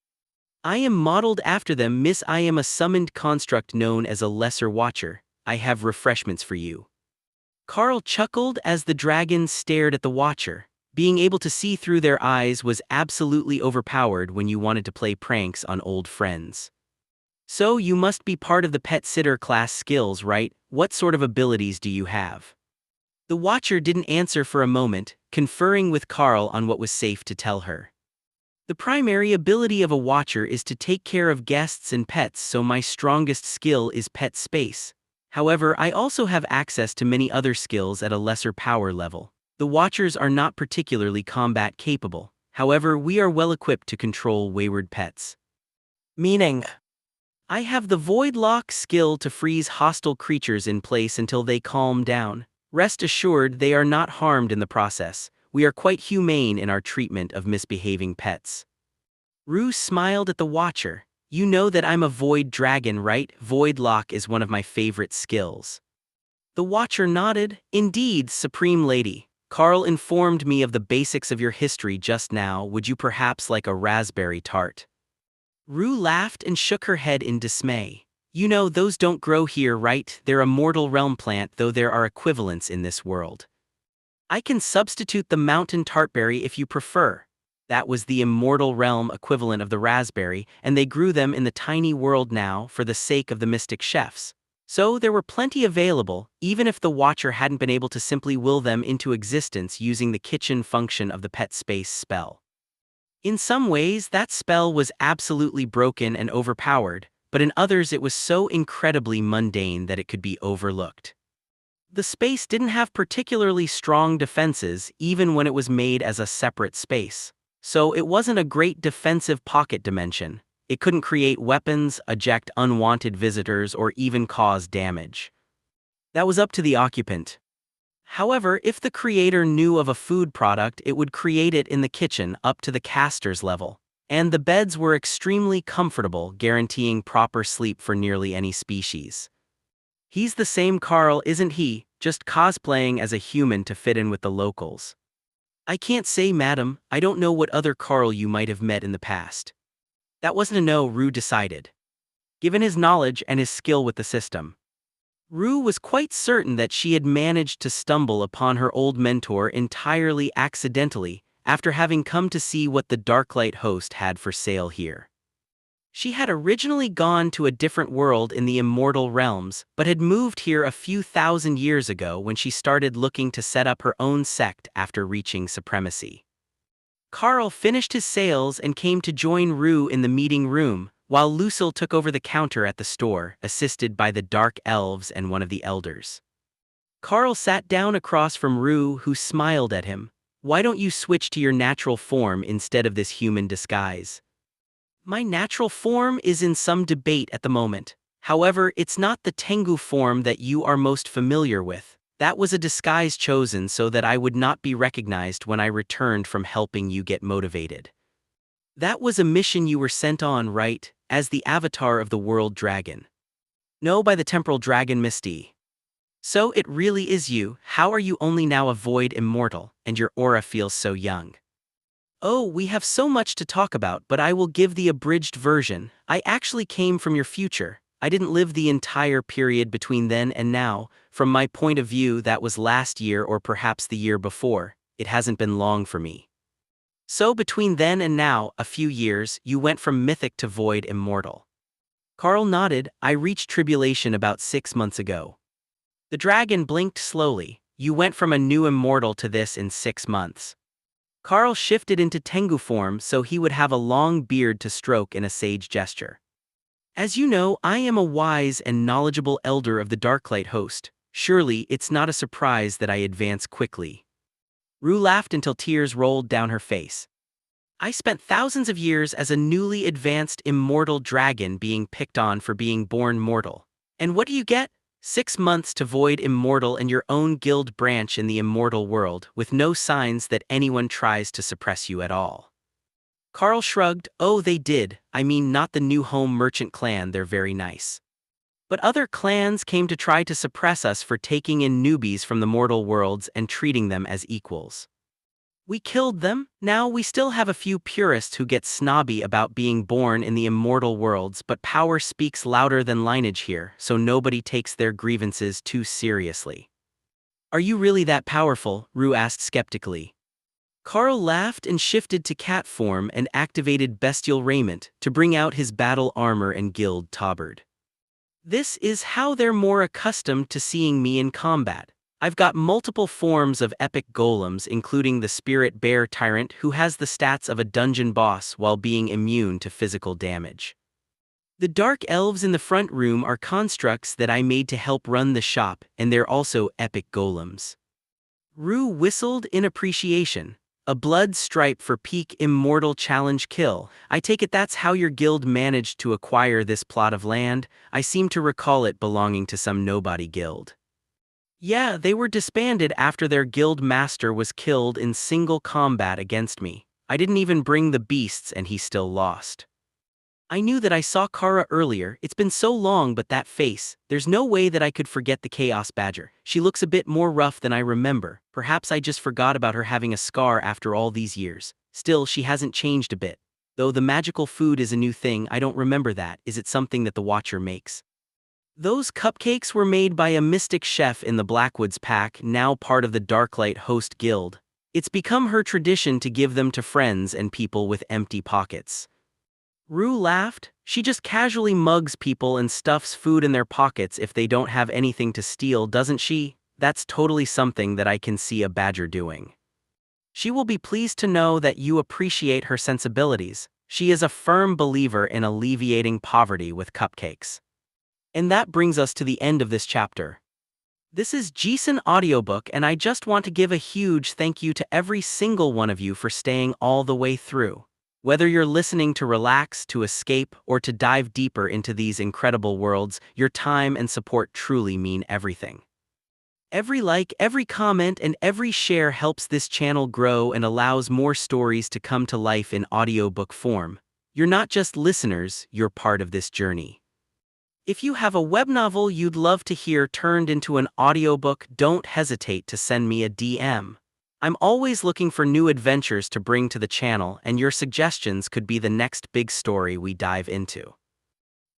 "I am modeled after them, miss. I am a summoned construct known as a lesser watcher. I have refreshments for you." Carl chuckled as the dragon stared at the watcher. Being able to see through their eyes was absolutely overpowered when you wanted to play pranks on old friends. "So you must be part of the pet sitter class skills, right? What sort of abilities do you have?" The watcher didn't answer for a moment, conferring with Carl on what was safe to tell her. The primary ability of a watcher is to take care of guests and pets, so my strongest skill is pet space. However, I also have access to many other skills at a lesser power level. The watchers are not particularly combat capable. However, we are well equipped to control wayward pets. Meaning, I have the Void Lock skill to freeze hostile creatures in place until they calm down. Rest assured, they are not harmed in the process. We are quite humane in our treatment of misbehaving pets. Rue smiled at the watcher. You know that I'm a void dragon, right? Void Lock is one of my favorite skills. The watcher nodded. Indeed, Supreme Lady. Carl informed me of the basics of your history just now. Would you perhaps like a raspberry tart? Rue laughed and shook her head in dismay. You know, those don't grow here, right? They're a mortal realm plant, though there are equivalents in this world. I can substitute the mountain tartberry if you prefer. That was the immortal realm equivalent of the raspberry, and they grew them in the tiny world now for the sake of the mystic chefs. So there were plenty available, even if the watcher hadn't been able to simply will them into existence using the kitchen function of the pet space spell. In some ways, that spell was absolutely broken and overpowered, but in others it was so incredibly mundane that it could be overlooked. The space didn't have particularly strong defenses even when it was made as a separate space. So it wasn't a great defensive pocket dimension. It couldn't create weapons, eject unwanted visitors, or even cause damage. That was up to the occupant. However, if the creator knew of a food product, it would create it in the kitchen up to the caster's level. And the beds were extremely comfortable, guaranteeing proper sleep for nearly any species. He's the same Carl, isn't he, just cosplaying as a human to fit in with the locals? I can't say, madam. I don't know what other Carl you might have met in the past. That wasn't a no, Rue decided. Given his knowledge and his skill with the system, Rue was quite certain that she had managed to stumble upon her old mentor entirely accidentally after having come to see what the Darklight host had for sale here. She had originally gone to a different world in the immortal realms, but had moved here a few thousand years ago when she started looking to set up her own sect after reaching supremacy. Carl finished his sales and came to join Rue in the meeting room, while Lucille took over the counter at the store, assisted by the dark elves and one of the elders. Carl sat down across from Rue, who smiled at him. Why don't you switch to your natural form instead of this human disguise? My natural form is in some debate at the moment. However, it's not the Tengu form that you are most familiar with. That was a disguise chosen so that I would not be recognized when I returned from helping you get motivated. That was a mission you were sent on, right, as the avatar of the world dragon? No, by the temporal dragon Misty. So it really is you. How are you only now a void immortal, and your aura feels so young? Oh, we have so much to talk about, but I will give the abridged version. I actually came from your future. I didn't live the entire period between then and now. From my point of view, that was last year or perhaps the year before. It hasn't been long for me. So between then and now, a few years, you went from mythic to void immortal. Carl nodded. I reached tribulation about 6 months ago. The dragon blinked slowly. You went from a new immortal to this in 6 months. Carl shifted into Tengu form so he would have a long beard to stroke in a sage gesture. As you know, I am a wise and knowledgeable elder of the Darklight host. Surely it's not a surprise that I advance quickly. Rue laughed until tears rolled down her face. I spent thousands of years as a newly advanced immortal dragon being picked on for being born mortal. And what do you get? 6 months to void immortal and your own guild branch in the immortal world, with no signs that anyone tries to suppress you at all. Carl shrugged. Oh, they did. I mean, not the new home merchant clan, they're very nice. But other clans came to try to suppress us for taking in newbies from the mortal worlds and treating them as equals. We killed them. Now we still have a few purists who get snobby about being born in the immortal worlds, but power speaks louder than lineage here, so nobody takes their grievances too seriously. Are you really that powerful? Rue asked skeptically. Carl laughed and shifted to cat form and activated bestial raiment to bring out his battle armor and guild tabard. This is how they're more accustomed to seeing me in combat. I've got multiple forms of epic golems, including the spirit bear tyrant who has the stats of a dungeon boss while being immune to physical damage. The dark elves in the front room are constructs that I made to help run the shop, and they're also epic golems. Rue whistled in appreciation. A blood stripe for peak immortal challenge kill. I take it that's how your guild managed to acquire this plot of land. I seem to recall it belonging to some nobody guild. Yeah, they were disbanded after their guild master was killed in single combat against me. I didn't even bring the beasts and he still lost. I knew that I saw Kara earlier, it's been so long, but that face, there's no way that I could forget the Chaos Badger. She looks a bit more rough than I remember. Perhaps I just forgot about her having a scar after all these years. Still, she hasn't changed a bit. Though the magical food is a new thing, I don't remember that. Is it something that the Watcher makes? Those cupcakes were made by a mystic chef in the Blackwoods Pack, now part of the Darklight Host Guild. It's become her tradition to give them to friends and people with empty pockets. Rue laughed. She just casually mugs people and stuffs food in their pockets if they don't have anything to steal, doesn't she? That's totally something that I can see a badger doing. She will be pleased to know that you appreciate her sensibilities. She is a firm believer in alleviating poverty with cupcakes. And that brings us to the end of this chapter. This is Jiesan Audiobook, and I just want to give a huge thank you to every single one of you for staying all the way through. Whether you're listening to relax, to escape, or to dive deeper into these incredible worlds, your time and support truly mean everything. Every like, every comment, and every share helps this channel grow and allows more stories to come to life in audiobook form. You're not just listeners, you're part of this journey. If you have a web novel you'd love to hear turned into an audiobook, don't hesitate to send me a DM. I'm always looking for new adventures to bring to the channel, and your suggestions could be the next big story we dive into.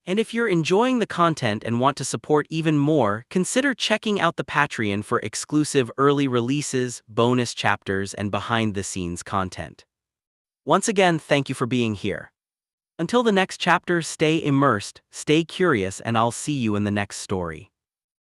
And if you're enjoying the content and want to support even more, consider checking out the Patreon for exclusive early releases, bonus chapters, and behind-the-scenes content. Once again, thank you for being here. Until the next chapter, stay immersed, stay curious, and I'll see you in the next story.